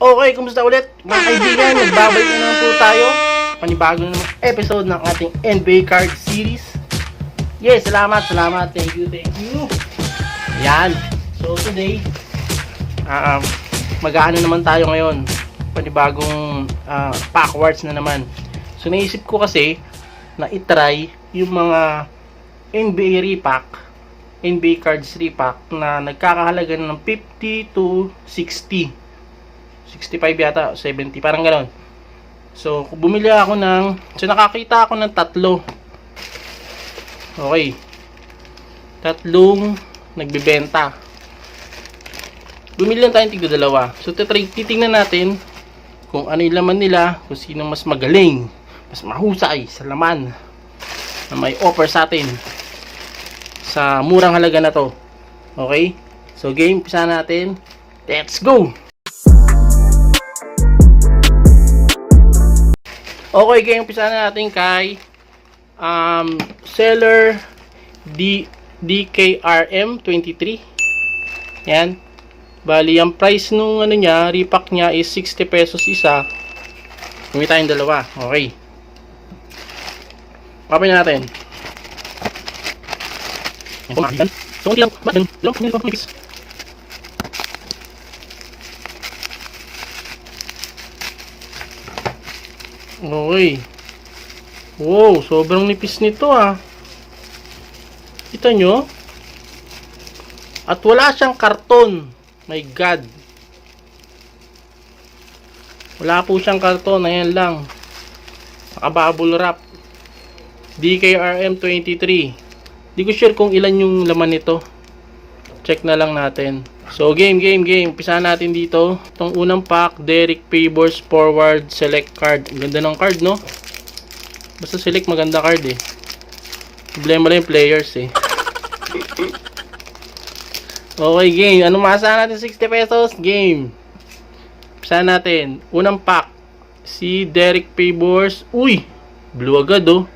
Okay, kumusta ulit mga kaibigan? Nagbabalik na naman po tayo sa panibago na namang episode ng ating NBA card series. Yes, salamat. Thank you. Yan. So today, mag-aano naman tayo ngayon. Panibagong pack awards na naman. So naisip ko kasi na itry yung mga NBA repack, NBA cards repack na nagkakahalaga ng 50 to 60. 65 yata, 70, parang gano'n. So, bumili ako nakakita ako ng tatlo. Okay. Tatlong nagbebenta. Bumili lang tayong tigda dalawa. So, titingnan natin kung ano yung laman nila, kung sino mas magaling, mas mahusay sa laman na may offer sa atin sa murang halaga na to. Okay? So, game, umpisa natin. Let's go! Okay, kaya umpisa na natin kay seller DKRM 23. Yan. Bali, ang price nung repack niya is 60 pesos isa. Bumili tayong dalawa. Okay. Papay na natin. Yan po, makigan. So, hindi lang. Okay. Wow, sobrang nipis nito Kita nyo? At wala siyang karton. My God. Wala po siyang karton. Ayan lang. Naka-bubble wrap. DKRM 23. Di ko sure kung ilan yung laman nito. Check na lang natin. So, game. Umpisahan natin dito. Itong unang pack, Derek Favors Forward Select Card. Ang ganda ng card, no? Basta select, maganda card, eh. Problema lang yung players, eh. Okay, game. Anong maasahan natin? 60 pesos? Game. Umpisahan natin. Unang pack, si Derek Favors. Uy! Blue agad, oh.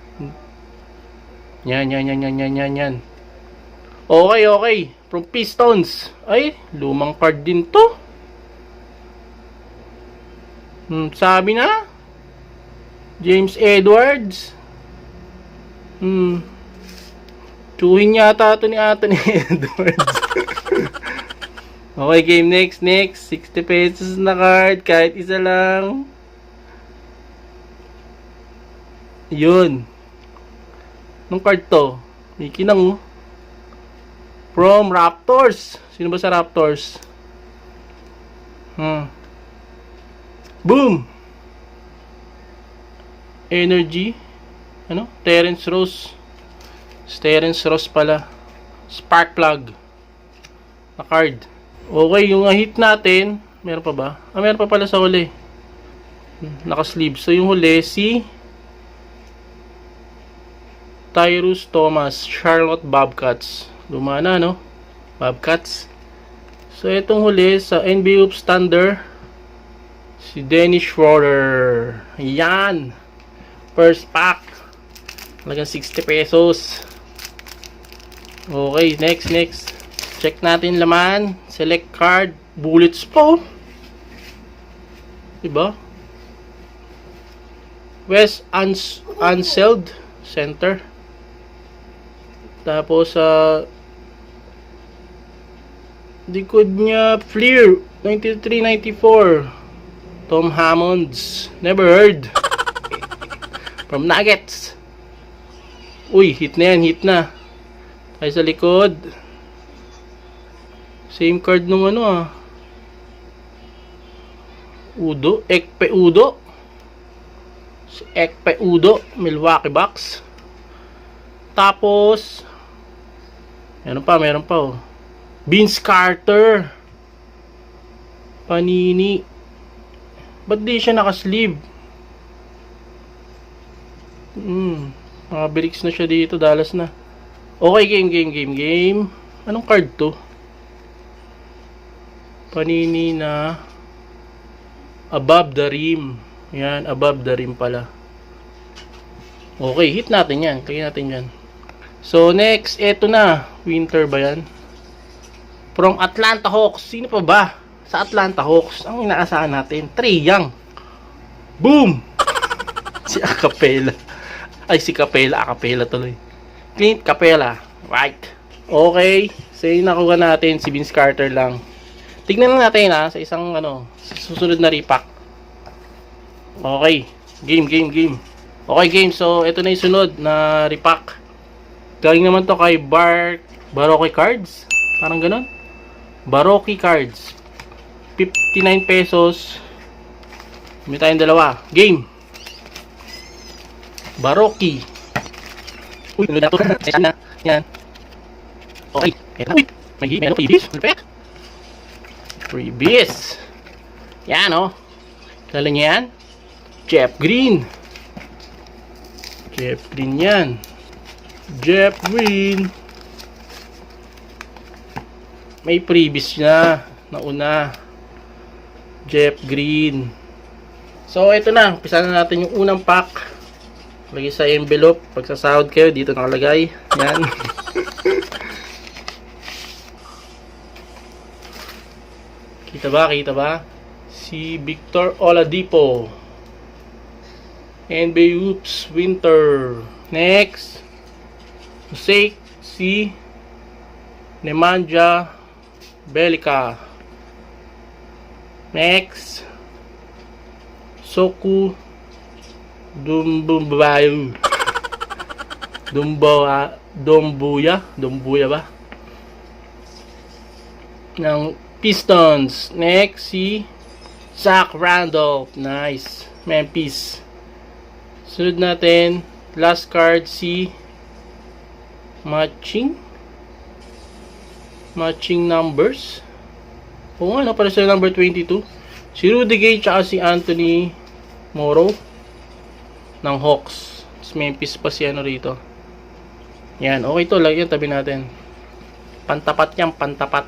Yan. Okay. From Pistons. Ay, lumang card din to. Sabi na. James Edwards. Tsuhin yata ito ni Edwards. Okay, game next. 60 pesos na card. Kahit isa lang. Yun. Anong card to? May kinang, From Raptors. Sino ba sa Raptors? Boom! Energy. Terrence Ross. Terrence Ross pala. Spark plug. Na card. Okay, yung hit natin. Meron pa ba? Meron pa pala sa huli. Naka-sleeve. So, yung huli, si Tyrus Thomas. Charlotte Bobcats. Lumana, no? Bobcats. So, itong huli sa NBA Hoops Thunder, si Dennis Schroeder. Yan. First pack. Talagang 60 pesos. Okay, next. Check natin laman. Select card. Bullets po. Diba? West Unseld Center. Tapos, likod niya, Fleer, 93-94. Tom Hammonds. Never heard. From Nuggets. Uy, hit na yan. Ay sa likod. Same card nung Udo. Ekpe Udo. Milwaukee Bucks. Tapos, meron pa. Vince Carter. Panini. Ba't di siya naka-sleeve? Mga bricks na siya dito. Dalas na. Okay, game. Anong card to? Panini na Above the Rim. Yan, Above the Rim pala. Okay, hit natin yan. Kaya natin yan. So, next, eto na. Winter ba yan? From Atlanta Hawks. Sino pa ba? sa Atlanta Hawks. Ang inaasahan natin, Trae Young. Boom! Si Acapella. Ay, si Capella. Acapella tuloy. Clint Capella. Right. Okay. So, yung nakuha natin, si Vince Carter lang. Tignan lang natin sa isang susunod na repack. Okay. Game. Okay, game. So, ito na yung sunod na repack. Galing naman to kay Baroque Cards. Parang ganun. Baroque Cards. 59 pesos. May tayong dalawa. Game. Baroque. Uy, ano na to? Ayan na. Yan. Okay. Uy, may freebies. Freebies. Yan, oh. Kala niya yan? Jeff Green. Jeff Green yan. Jeff Green. May freebies na. Nauna. Jeff Green. So, ito na. Umpisa na natin yung unang pack. Lagay sa envelope. Pag sasahod kayo, dito nakalagay. Yan. Kita ba? Si Victor Oladipo. NBA Hoops Winter. Next. Mosaic si Nemanja Bjelica. Next. Soku Dombuya ba? Ng Pistons. Next si Zach Randolph. Nice. Memphis. Sunod natin, last card si Matching numbers. Oo nga, para sa number 22. Si Rudy Gay tsaka si Anthony Morrow ng Hawks. Memphis pa si rito. Yan, okay to. Lagyan tabi natin. Pantapat yan, pantapat.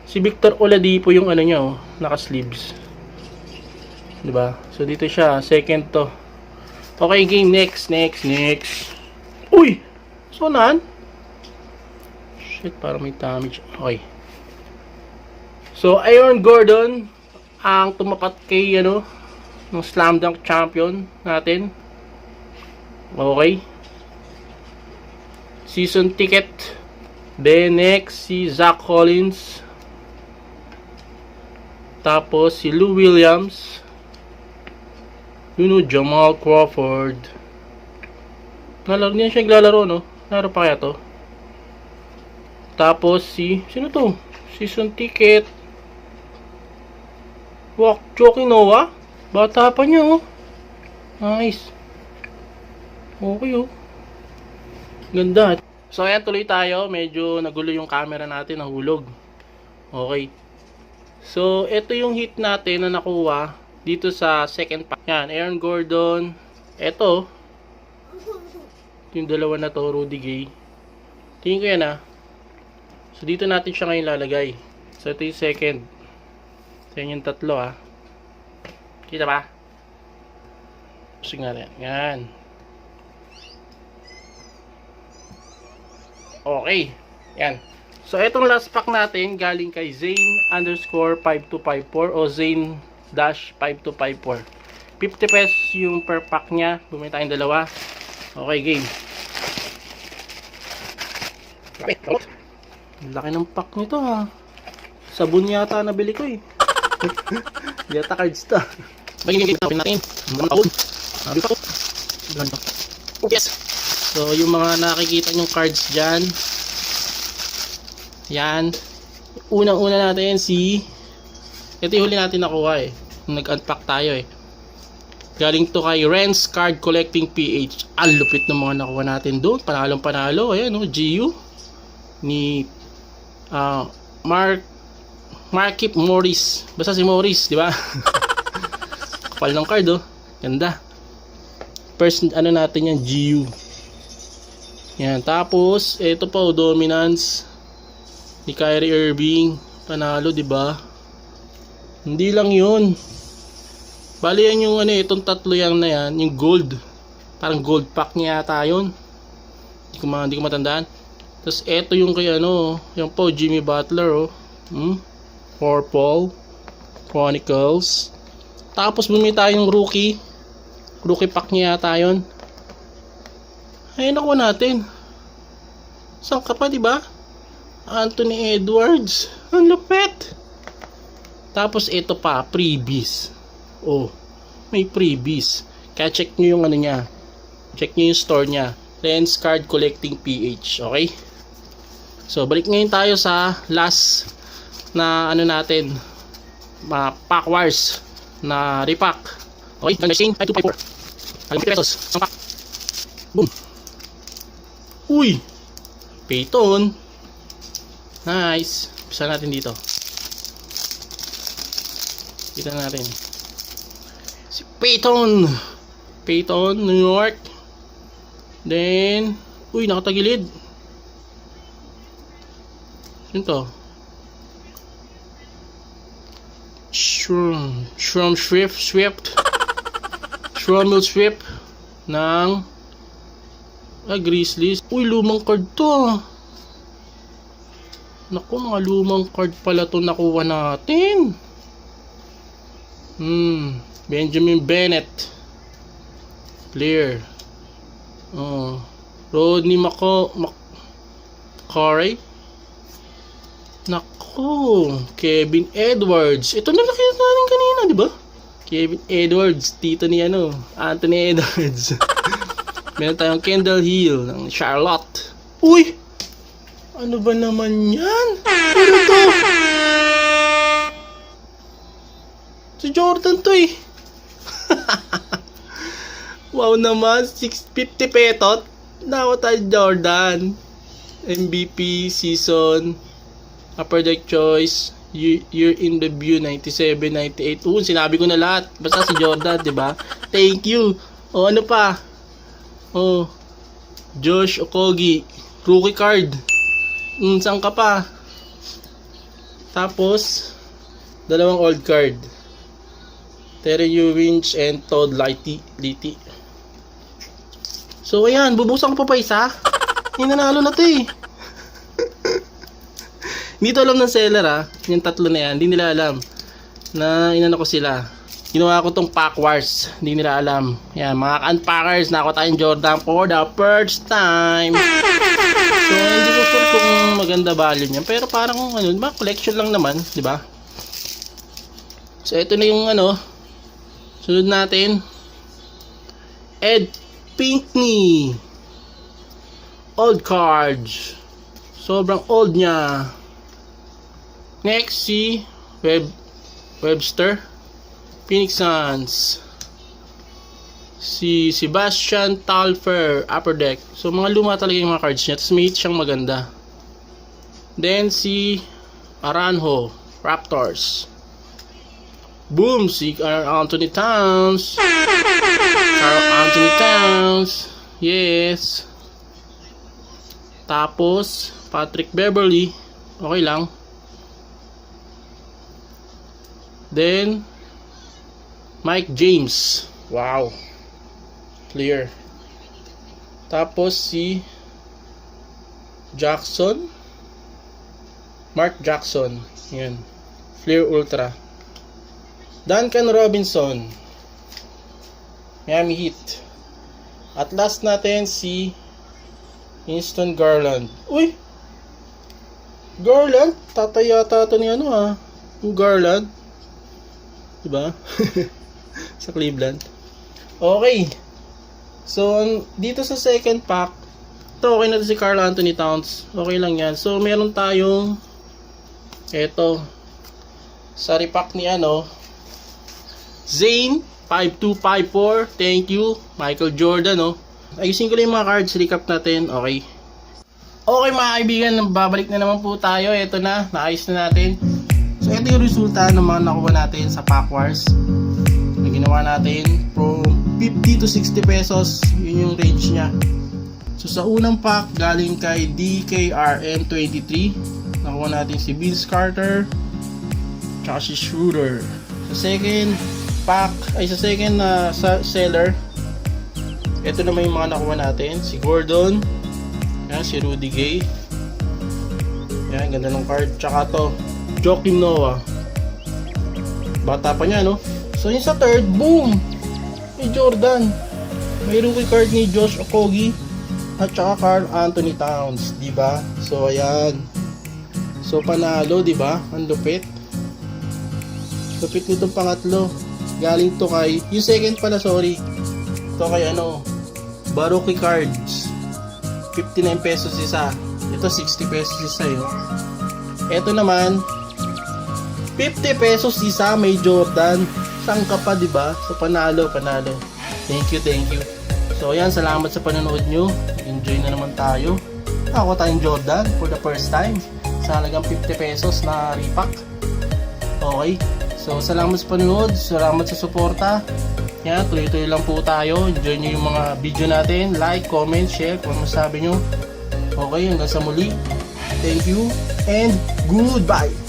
Si Victor Oladipo yung nyo, naka-sleeves. Diba? So, dito siya. Second to. Okay, game. Next. Uy! Sonan? Shit, parang may damage. Okay. So, Aaron Gordon ang tumapat kay, ng slam dunk champion natin. Okay. Season ticket. Then, next, si Zach Collins. Tapos, si Lou Williams. Jamal Crawford. Hindi siya naglalaro, no? Laro pa kaya to? Tapos, sino to? Season ticket. Joakim Noah. Bata pa niya, oh. Nice. Okay, oh. Ganda. So, ayan, tuloy tayo. Medyo nagulo yung camera natin, nahulog. Okay. So, ito yung hit natin na nakuha dito sa second pack. Yan, Aaron Gordon. Ito. Yung dalawa na to, Rudy Gay. Tingin ko yan, So, dito natin siya ngayon lalagay. So, ito yung second. So, yan yung tatlo, Kita ba? Sige nga rin. Yan. Okay. Yan. So, itong last pack natin galing kay Zane_5254 o Zane-5254. 50 pesos yung per pack niya. Bumili tayong dalawa. Okay, game. Laki ng pack nito, Sabon yata nabili ko, Yata cards to. Bagay natin. Yes. So, yung mga nakikita nyong cards dyan. Yan. Unang-una natin ito yung huli natin nakuha, Nag-unpack tayo, Galing to kay Renz Card Collecting PH. Ang lupit ng mga nakuha natin doon. Panalong-panalo. Ayan, GU. Ni Markip Morris. Basta si Morris, di ba? Kapal ng card, Ganda. First, natin yan, GU. Yan. Tapos, ito pa, Dominance ni Kyrie Irving. Panalo, di ba? Hindi lang yun. Bali yan yung itong tatlo yan na yan, yung gold. Parang gold pack niya yata yun. Hindi ko matandaan. Tapos ito yung kay yung po Jimmy Butler, Purple Chronicles. Tapos bumili tayong rookie pack niya yata yun. Ayun, nakuha natin. Saan ka pa, diba? Anthony Edwards. Ang lupit. Tapos ito pa, freebies. Oh, may freebies. Kaya check nyo yung ano niya. Check nyo yung store niya. Lens Card Collecting PH. Okay? So, balik ngayon tayo sa last na ano natin. Pack wars na repack. Okay? Ganda chain. 5254. 50 pesos. Ang pack. Boom. Uy! Payton. Nice. Pisa natin dito. Kita natin. Si Payton. Payton, New York. Then, uy, nakatagilid. Yun to. Swift ng Grizzlies. Uy, lumang card to. Naku, mga lumang card pala to nakuha natin. Benjamin Bennett. Clear. Rodney McCarry. Naku, Kevin Edwards. Ito na nakita natin kanina, di ba? Kevin Edwards, tito ni Anthony Edwards. Meron tayong Kendall Hill ng Charlotte. Uy! Ano ba naman yan? Ano to? Si Jordan to eh. Wow naman, 650 petot. Nako tayo Jordan. MVP season. Upper Deck Choice. Year in review 97, 98. Sinabi ko na lahat. Basta si Jordan, 'di ba? Thank you. Ano pa? Josh Okogie, rookie card. Saan ka pa? Tapos dalawang old card. Terry Ewings and Todd Litty. So ayan, bubusan ko pa isa. Hinanalo na 'to eh. Hindi to alam ng seller yung tatlo na yan, hindi nila alam na inano ko sila. Ginawa ko tong pack wars, hindi nila alam. Yan, mga unpackers, nakuha tayong Jordan for the first time. So hindi ko sure kung maganda value niya, pero parang diba, collection lang naman, di ba? So ito na yung sunod natin. Ed Pinckney. Old cards. Sobrang old niya. Next, si Webster, Phoenix Suns. Si Sebastian Telfair, Upper Deck. So, mga luma talaga yung mga cards niya. Tapos may hit siyang maganda. Then, si Aranjo, Raptors. Boom! Si Anthony Towns. Yes. Tapos, Patrick Beverly. Okay lang. Then, Mike James. Wow. Clear. Tapos si Jackson. Mark Jackson. Yan. Fleer Ultra. Duncan Robinson. Miami Heat. At last natin si Winston Garland. Uy! Garland? Tatayata ito ni yung Garland. Diba? Sa Cleveland. Okay. So, dito sa second pack, ito okay na si Karl Anthony Towns. Okay lang yan. So, meron tayong eto sa repack ni Zane 5254. Thank you. Michael Jordan, Ayusin ko lang yung mga cards. Recap natin. Okay. Okay mga kaibigan, babalik na naman po tayo. Eto na, naayos na natin. So, ito yung resulta ng mga nakuha natin sa Pack Wars. Na ginawa natin from 50 to 60 pesos. Yun yung range niya. So, sa unang pack, galing kay DKRM23. Nakuha natin si Vince Carter. Tsaka si Schroeder. Sa second pack, sa second seller, ito naman yung mga nakuha natin. Si Gordon. Yan, si Rudy Gay. Yan, ganda ng card. Tsaka to, Joakim Noah. Bata pa niya, no? So, yung sa third, boom! May Jordan. May rookie card ni Josh Okogie at saka Karl Anthony Towns, di ba? So, ayan. So, panalo, di ba? Ang lupit. Lupit nitong pangatlo. Galing to kay, yung second pala, sorry. To kay Baruki Cards. 59 pesos isa. Ito 60 pesos isa yun. Ito naman 50 pesos isa, may Jordan. Saan ka pa, diba? So panalo. Thank you. So ayan, salamat sa panonood nyo. Enjoy na naman tayo. Ako tayong Jordan for the first time. Sa halagang 50 pesos na repack. Okay. So salamat sa panonood. Salamat sa suporta. Yan, tuloy-tuloy lang po tayo. Enjoy nyo yung mga video natin. Like, comment, share kung ano masabi nyo. Okay, hanggang sa muli. Thank you and goodbye.